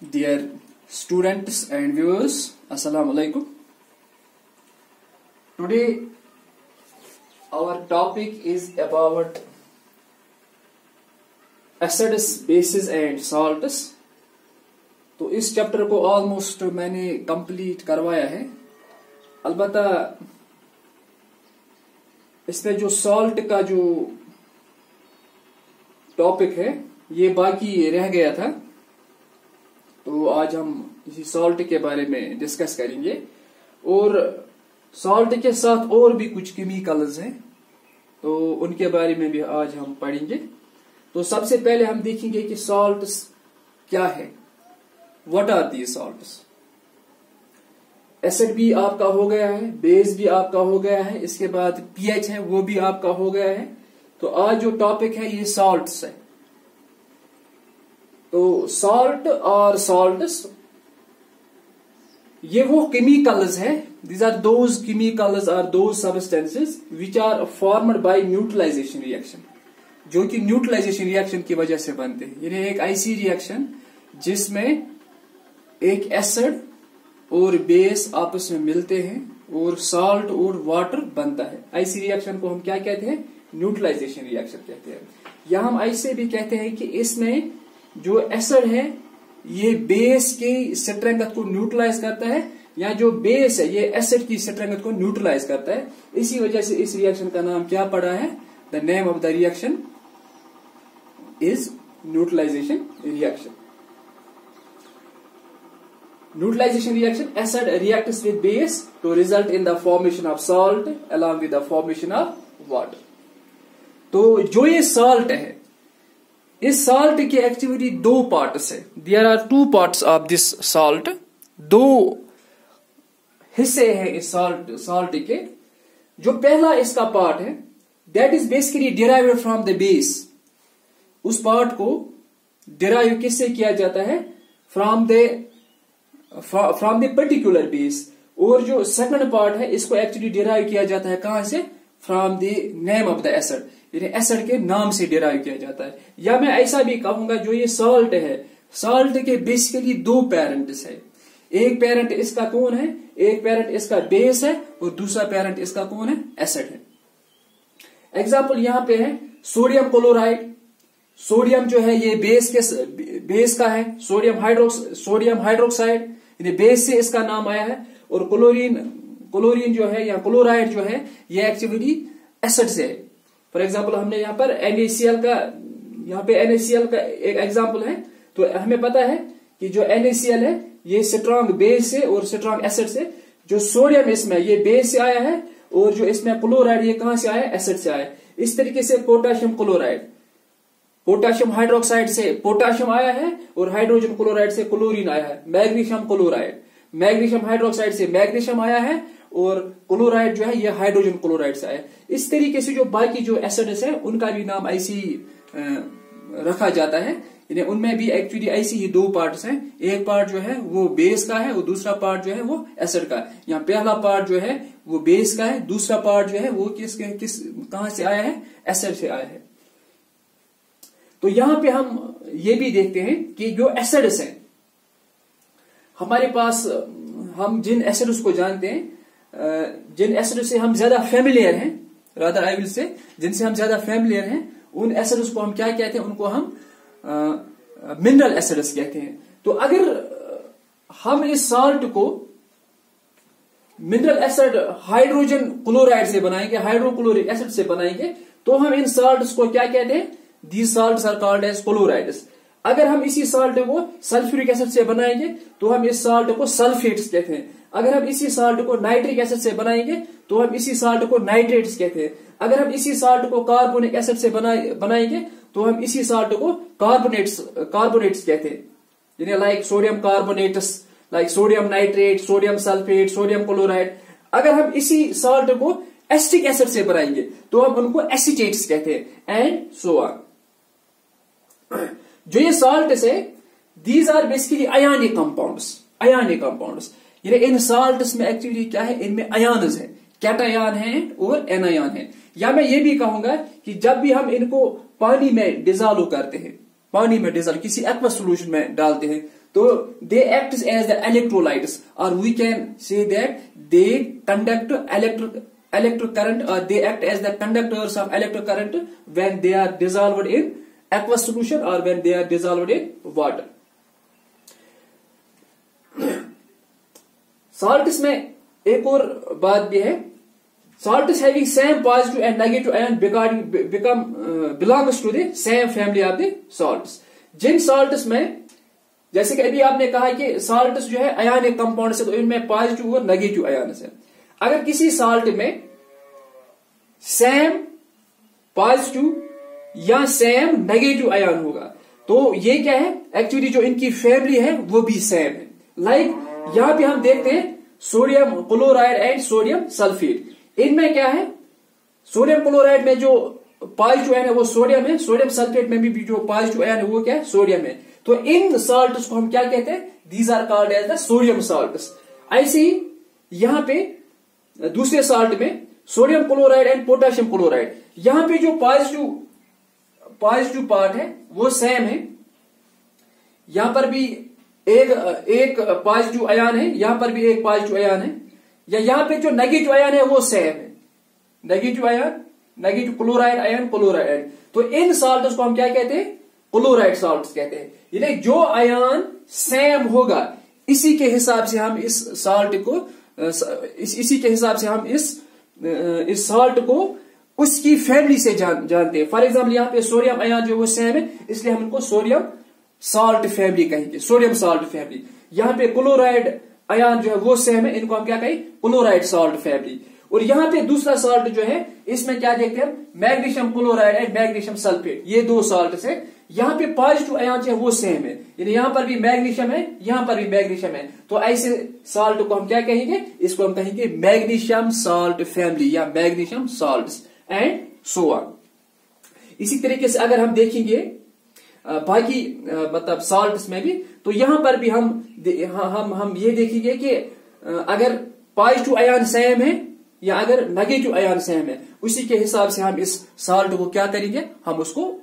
Dear students and viewers, Assalamu alaikum. Today our topic is about acids, bases and salts. तो इस chapter को almost मैंने complete करवाया है। अलबत्ता इसमें जो सॉल्ट का जो टॉपिक है ये बाकी रह गया था, तो आज हम इसी सॉल्ट के बारे में डिस्कस करेंगे। और सॉल्ट के साथ और भी कुछ केमिकल्स हैं, तो उनके बारे में भी आज हम पढ़ेंगे। तो सबसे पहले हम देखेंगे कि सॉल्ट्स क्या है, what are the salts. Acid भी आपका हो गया है, बेस भी आपका हो गया है, इसके बाद पीएच है वो भी आपका हो गया है। तो आज जो टॉपिक है ये सॉल्ट्स है। तो सॉल्ट और सॉल्ट्स ये वो केमिकल्स है, these are those chemicals are those substances which are formed by neutralization reaction, जो कि न्यूट्रलाइजेशन रिएक्शन की वजह से बनते हैं। यानी एक ऐसी रिएक्शन जिसमें एक एसिड और बेस आपस में मिलते हैं और सॉल्ट और वाटर बनता है। ऐसी रिएक्शन को हम क्या कहते हैं? न्यूट्रलाइजेशन रिएक्शन कहते हैं। या हम ऐसे भी कहते हैं कि इसमें जो एसिड है ये बेस की स्ट्रेंथ को न्यूट्रलाइज करता है, या जो बेस है ये एसिड की स्ट्रेंथ को न्यूट्रलाइज करता है। इसी वजह से इस रिएक्शन का नाम क्या पड़ा है? The name of the reaction is neutralization reaction. Neutralization reaction, acid reacts with base to result in the formation of salt along with the formation of water. तो जो ये salt है, इस salt की एक्टिविटी दो पार्ट्स है। There are two parts of this salt. दो हिस्से हैं इस salt के। जो पहला इसका पार्ट है, that is basically derived from the base. उस पार्ट को derive किससे किया जाता है? From the particular base। और जो सेकंड पार्ट है इसको एक्चुअली डिराइव किया जाता है कहां से? From the name of the acid, यानी एसिड के नाम से डिराइव किया जाता है। या मैं ऐसा भी कहूंगा जो ये सॉल्ट है, सॉल्ट के बेसिकली दो पेरेंट्स है। एक पेरेंट इसका कौन है? एक पेरेंट इसका बेस है और दूसरा पेरेंट इसका कौन है? एसिड है। एग्जाम्पल यहां पे है सोडियम क्लोराइड। सोडियम जो है ये बेस का है, सोडियम हाइड्रोक्साइड बेस से इसका नाम आया है। और क्लोरीन जो है या क्लोराइड जो है ये एक्चुअली एसिड से है। फॉर एग्जांपल हमने यहाँ पर NaCl का एक एग्जांपल है। तो हमें पता है कि जो NaCl है ये स्ट्रॉन्ग बेस से और स्ट्रॉन्ग एसिड से। जो सोडियम इसमें ये बेस से आया है और जो इसमें क्लोराइड ये कहां से आया? एसिड से आया। इस तरीके से पोटाशियम क्लोराइड, पोटाशियम हाइड्रोक्साइड से पोटाशियम आया है और हाइड्रोजन क्लोराइड से क्लोरीन आया है। मैग्नीशियम क्लोराइड, मैग्नीशियम हाइड्रोक्साइड से मैग्नीशियम आया है और क्लोराइड जो है ये हाइड्रोजन क्लोराइड से आया है। इस तरीके से जो बाकी जो एसिड्स है उनका भी नाम ऐसे ही रखा जाता है। उनमें भी एक्चुअली ऐसी ही दो पार्ट्स हैं। एक पार्ट जो है वो बेस का है और दूसरा पार्ट जो है वो एसिड का है। यहाँ पहला पार्ट जो है वो बेस का है, दूसरा पार्ट जो है वो कहां से आया है? एसिड से आया है। तो यहां पे हम ये भी देखते हैं कि जो एसिड्स हैं हमारे पास, हम जिन एसिड्स को जानते हैं, जिन एसिड्स से हम ज्यादा फेमिलियर हैं, रादर आई विल से जिनसे हम ज्यादा फेमिलियर हैं, उन एसिड्स को हम क्या कहते हैं? उनको हम मिनरल एसिड्स कहते हैं। तो अगर हम इस सॉल्ट को मिनरल एसिड हाइड्रोजन क्लोराइड से बनाएंगे, हाइड्रोक्लोरिक एसिड से बनाएंगे, तो हम इन सॉल्ट्स को क्या कहते हैं? These salts are called as chlorides. अगर हम इसी साल्ट को सल्फ्यूरिक एसिड से बनाएंगे तो हम इस साल्ट को सल्फेट्स कहते हैं। अगर हम इसी साल्ट को नाइट्रिक एसिड से बनाएंगे तो हम इसी साल्ट को नाइट्रेट्स कहते हैं। अगर हम इसी साल्ट को कार्बोनिक एसिड से बनाएंगे तो हम इसी साल्ट को कार्बोनेट्स कहते हैं। यानी like sodium carbonates, like sodium nitrate, sodium sulphate, sodium chloride. अगर हम इसी साल्ट को एसिटिक एसिड से बनाएंगे तो हम उनको एसीटेट्स कहते हैं, एंड सो ऑन। जो ये सॉल्ट्स है, these are basically ionic compounds. यानी इन सॉल्ट्स में एक्चुअली क्या है? इनमें आयन्स है, कैटायन है और एनायन है। या मैं ये भी कहूंगा कि जब भी हम इनको पानी में डिजॉल्व करते हैं, पानी में डिजॉल्व किसी एक्वा सोल्यूशन में डालते हैं, तो they act as the electrolytes और we can say that they conduct electric current or they act as the conductors of electric current when they are dissolved in aqueous solution or when they are dissolved in water. Salts में एक और बात भी है, salts having same positive and negative ion belongs to the same family of the salts. Jin salts में जैसे कि अभी आपने कहा कि salts जो है आयनिक कंपाउंड से, तो इनमें पॉजिटिव और नेगेटिव आयन है. अगर किसी साल्ट में सेम पॉजिटिव या सेम नेगेटिव आयन होगा तो ये क्या है, एक्चुअली जो इनकी फैमिली है वो भी सेम है. लाइक यहां पे हम देखते हैं sodium chloride and sodium sulphate. इनमें क्या है, सोडियम क्लोराइड में जो पॉजिटिव आयन है वो सोडियम है, सोडियम सल्फेट में भी जो पॉजिटिव आयन है वो क्या है, सोडियम है. तो इन साल्ट्स को हम क्या कहते हैं, these are called as the sodium salts. ऐसे ही यहां पे दूसरे साल्ट में sodium chloride and potassium chloride, यहां पे जो पॉजिटिव पार्ट है वो सेम है, यहां पर भी एक पॉजिटिव आयन है, यहां पर भी एक पॉजिटिव आयन है, या यहां पे जो नेगेटिव आयन है वो सेम है, negative ion, negative chloride ion, chloride ion. तो इन साल्ट्स को हम क्या कहते हैं, क्लोराइड साल्ट्स कहते हैं. यानी जो आयन सेम होगा इसी के हिसाब से हम इस साल्ट को इसी के हिसाब से हम इस साल्ट को उसकी फैमिली से जानते हैं. फॉर एग्जाम्पल यहाँ पे सोडियम आयन जो वो सेम है, इसलिए हम इनको सोडियम साल्ट फैमिली कहेंगे, सोडियम साल्ट फैमिली. यहाँ पे क्लोराइड आयन जो है वो सेम है, इनको हम क्या कहें, क्लोराइड साल्ट फैमिली. और यहाँ पे दूसरा साल्ट जो है इसमें क्या देखते हैं, magnesium chloride and magnesium sulphate, ये दो साल्ट है. यहाँ पे पॉजिटिव आयन जो है वो सेम है, यानी यहाँ पर भी मैग्नीशियम है, यहाँ पर भी मैग्नीशियम है. तो ऐसे साल्ट को हम क्या कहेंगे, इसको हम कहेंगे मैग्नीशियम साल्ट फैमिली या magnesium salts and so on. इसी तरीके से अगर हम देखेंगे बाकी मतलब साल्ट्स में भी, तो यहां पर भी हम ये देखेंगे कि अगर पॉजिटिव आयन सेम है या अगर नेगेटिव आयन सेम है, उसी के हिसाब से हम इस साल्ट को क्या करेंगे, हम उसको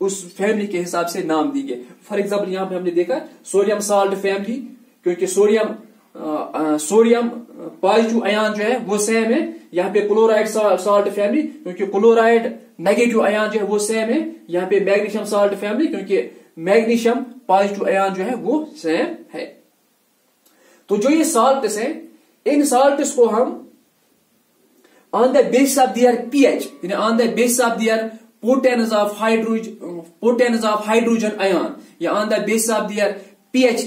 उस फैमिली के हिसाब से नाम देंगे. फॉर एग्जाम्पल यहाँ पे हमने देखा सोडियम साल्ट फैमिली, क्योंकि सोडियम पॉजिटिव आयन जो है वो सेम है. यहाँ पे क्लोराइड साल्ट फैमिली, क्योंकि क्लोराइड नेगेटिव आयन जो है वो सेम है. यहाँ पे मैग्नीशियम साल्ट फैमिली, क्योंकि मैग्नीशियम पॉजिटिव आयन जो है वो सेम है. तो जो ये साल्ट्स हैं, इन साल्ट्स को हम on the basis of their pH, यानी on the basis of their potence of hydrogen ion, या on the basis of their pH,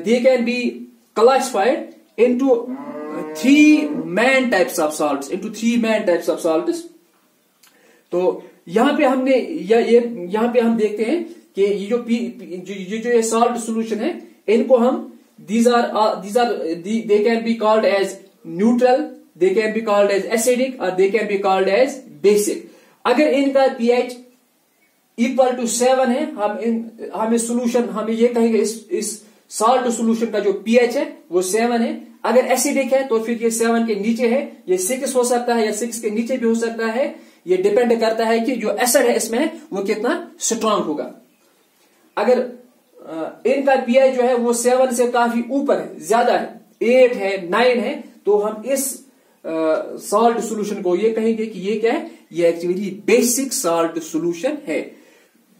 they can be classified into three main types of salts. तो यहाँ पे हमने यहाँ पे हम देखते हैं कि ये जो ये साल्ट सोल्यूशन है, इनको हम they can be called as neutral, they can be called as acidic or they can be called as basic. अगर इनका pH इक्वल टू 7 है, हम इस सोल्यूशन, हम ये कहेंगे इस साल्ट सोल्यूशन का जो pH है वो 7 है. अगर एसिडिक है तो फिर ये 7 के नीचे है, ये 6 हो सकता है या 6 के नीचे भी हो सकता है. ये डिपेंड करता है कि जो एसिड है इसमें वो कितना स्ट्रांग होगा. अगर इनका pH जो है वो 7 से काफी ऊपर है, ज्यादा है, 8 है, 9 है, तो हम इस साल्ट सोल्यूशन को ये कहेंगे कि ये क्या है, ये एक्चुअली बेसिक साल्ट सोल्यूशन है.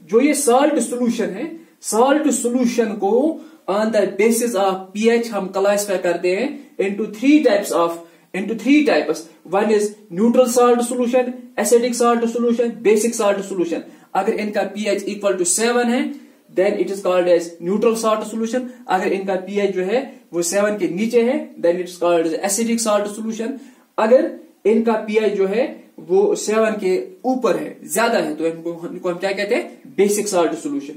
जो ये साल्ट सोल्यूशन है, साल्ट सोल्यूशन को on the basis of pH हम क्लासिफाई करते हैं into three types. One is neutral salt solution, acidic salt solution, basic salt solution. अगर इनका पीएच इक्वल टू 7 है then it is called as neutral salt solution. अगर इनका pH जो है वो 7 के नीचे है then it is called as acidic salt solution. अगर इनका पीएच जो है वो 7 के ऊपर है, ज्यादा है, तो इनको हम क्या कहते हैं, बेसिक साल्ट सोल्यूशन.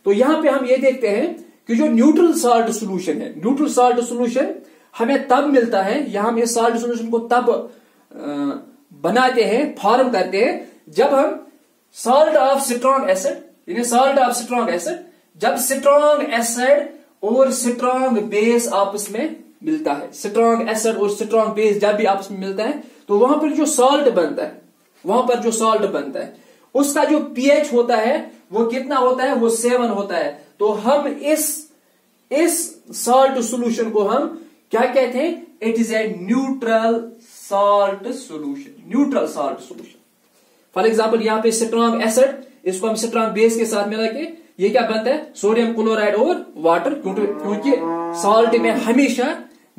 तो यहां पे हम ये देखते हैं कि जो न्यूट्रल साल्ट सोल्यूशन है, न्यूट्रल साल्ट सोल्यूशन हमें तब मिलता है, या हम इस साल्ट सोल्यूशन को तब बनाते हैं, फॉर्म करते हैं, जब हम साल्ट ऑफ स्ट्रॉन्ग एसिड, यानी साल्ट ऑफ स्ट्रॉन्ग एसिड, जब स्ट्रॉन्ग एसिड और स्ट्रॉन्ग बेस आपस में मिलता है, स्ट्रॉन्ग एसिड और स्ट्रॉन्ग बेस जब भी आपस में मिलता है, तो वहां पर जो साल्ट बनता है, उसका जो pH होता है वो कितना होता है, वो 7 होता है। तो हम इस सॉल्ट सोल्यूशन को हम क्या कहते हैं, it is a neutral salt solution, neutral salt solution. For example यहाँ पे स्ट्रॉन्ग एसिड, इसको हम स्ट्रॉन्ग बेस के साथ मिला के ये क्या बनता है, सोडियम क्लोराइड और वाटर, क्योंकि सॉल्ट में हमेशा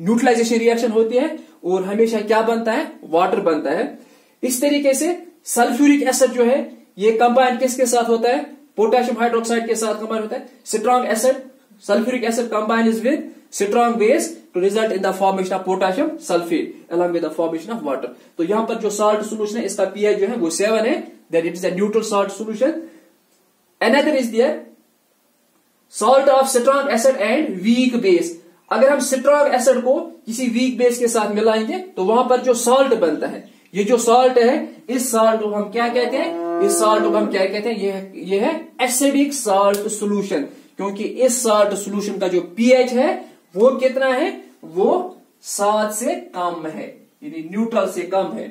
न्यूट्रलाइजेशन रिएक्शन होती है और हमेशा क्या बनता है, वाटर बनता है। इस तरीके से सल्फ्यूरिक एसिड जो है ये कंबाइन किसके साथ होता है, पोटेशियम हाइड्रोक्साइड के साथ कंबाइन होता है। Strong acid, sulphuric acid combine is with strong base to result in the formation of potassium sulphate along with the formation of water. तो यहां पर जो सॉल्ट सोल्यूशन है इसका pH जो है वो 7 है, that it is a neutral salt solution. Another is there salt of strong acid and weak base. अगर हम स्ट्रॉन्ग एसिड को किसी वीक बेस के साथ मिलाएंगे तो वहां पर जो सॉल्ट बनता है, ये जो सॉल्ट है, इस सॉल्ट को हम क्या कहते हैं, इस सॉल्ट को हम क्या कहते हैं, ये है एसिडिक सॉल्ट सोल्यूशन, क्योंकि इस सॉल्ट सोल्यूशन का जो pH है वो कितना है, वो 7 से कम है, यानी न्यूट्रल से कम है,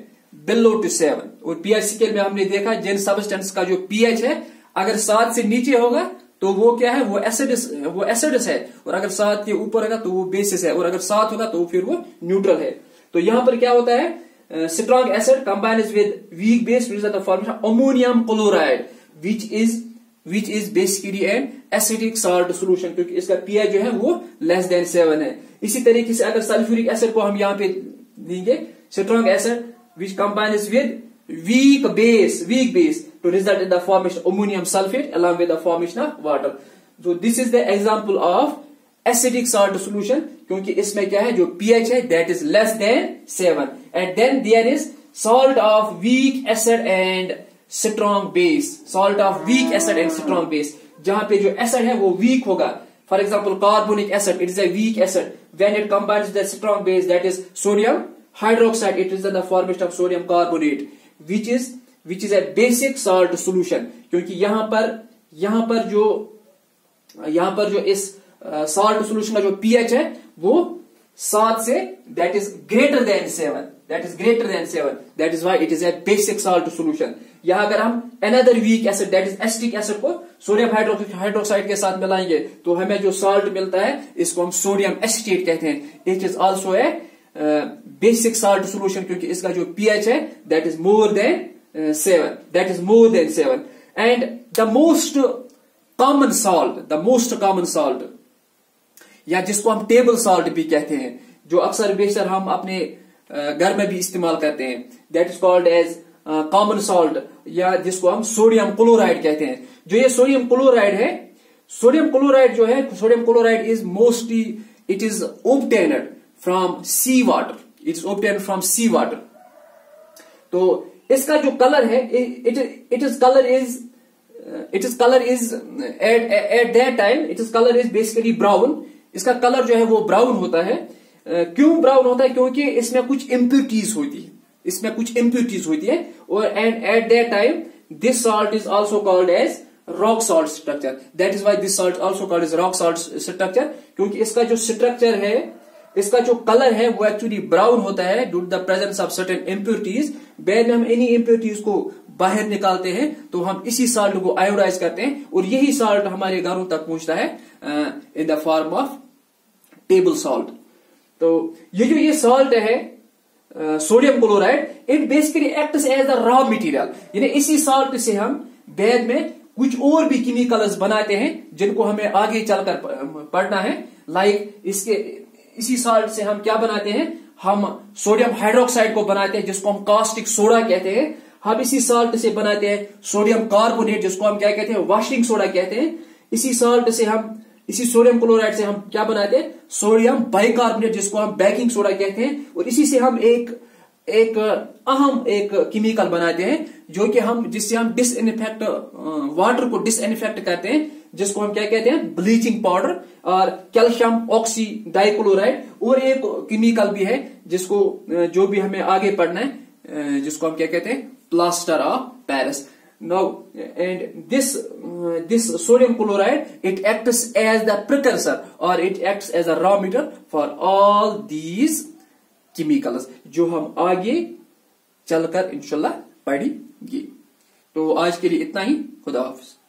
बिलो टू 7। और pH स्केल में हमने देखा जिन सब्सटेंस का जो pH है अगर 7 से नीचे होगा तो वो क्या है, वो एसिडस है, और अगर 7 के ऊपर होगा तो वो बेसिस है, और अगर 7 होगा तो फिर वो न्यूट्रल है। तो यहां पर क्या होता है, strong acid combines with weak base to the formation ammonium chloride which is basically an acidic salt solution, क्योंकि इसका pH जो है वो लेस देन 7 है। इसी तरीके से अगर सल्फ्यूरिक एसिड को हम यहां पे देंगे, strong acid which combines with weak base to result in the formation of ammonium sulfate along with the formation of water. So this is the example of acidic salt solution, क्योंकि इसमें क्या है, जो pH है that is less than 7, and then there is salt of weak acid and strong base, salt of weak acid and strong base, जहां पे जो acid है वो weak होगा। For example, carbonic acid, it is a weak acid. When it combines with the strong base that is sodium hydroxide, it is the formation of sodium carbonate, which is a basic salt solution, क्योंकि यहां पर जो इस salt solution का जो pH है वो 7 से that is greater than 7, that is why it is a basic salt solution. यहां अगर हम another weak acid that is acetic acid को सोडियम हाइड्रोक्साइड के साथ मिलाएंगे तो हमें जो salt मिलता है इसको हम सोडियम एसिटेट कहते हैं। It is also a basic salt solution, क्योंकि इसका जो pH है that is more than 7, and the most common salt या जिसको हम टेबल सॉल्ट भी कहते हैं, जो अक्सर बेशतर हम अपने घर में भी इस्तेमाल करते हैं, that is called as common salt, या जिसको हम सोडियम क्लोराइड कहते हैं। जो ये सोडियम क्लोराइड है, sodium chloride is mostly it is obtained from sea water, तो इसका जो कलर है it is colour is basically brown. इसका कलर जो है वो ब्राउन होता है। क्यों ब्राउन होता है, क्योंकि इसमें कुछ इम्प्यूरिटीज होती है, और and at that time this salt is also called as rock salt structure, that is why this salt also called as rock salt structure, क्योंकि इसका जो स्ट्रक्चर है, इसका जो कलर है वो एक्चुअली ब्राउन होता है due to the presence of certain impurities. बाद में हम इन्हीं इम्प्यूरिटीज को बाहर निकालते हैं तो हम इसी सॉल्ट को आयोडाइज करते हैं, और यही सॉल्ट हमारे घरों तक पहुंचता है in the form of table salt. तो ये सॉल्ट है sodium chloride, it basically acts as the raw material, यानी इसी सॉल्ट से हम बाद में कुछ और भी केमिकल्स बनाते हैं जिनको हमें आगे चलकर पढ़ना है। लाइक इसी सॉल्ट से हम क्या बनाते हैं, हम सोडियम हाइड्रोक्साइड को बनाते हैं जिसको हम कास्टिक सोडा कहते हैं। हम इसी सॉल्ट से बनाते हैं सोडियम कार्बोनेट जिसको हम क्या कहते हैं, वॉशिंग सोडा कहते हैं। इसी सॉल्ट से इसी सोडियम क्लोराइड से हम क्या बनाते हैं, सोडियम बाइकार्बोनेट जिसको हम बेकिंग सोडा कहते हैं। और इसी से हम एक अहम केमिकल बनाते हैं जिससे हम डिसइंफेक्ट वाटर को डिसइंफेक्ट करते हैं, जिसको हम क्या कहते हैं, ब्लीचिंग पाउडर और कैल्शियम ऑक्सी डाइक्लोराइड। और एक केमिकल भी है जिसको जो भी हमें आगे पढ़ना है, जिसको हम क्या कहते हैं, plaster of Paris. Now, and this sodium chloride, it acts as the precursor or it acts as a raw material for all these chemicals, जो हम आगे चलकर इंशाल्लाह पढ़ेंगे। तो आज के लिए इतना ही। खुदा हाफिज।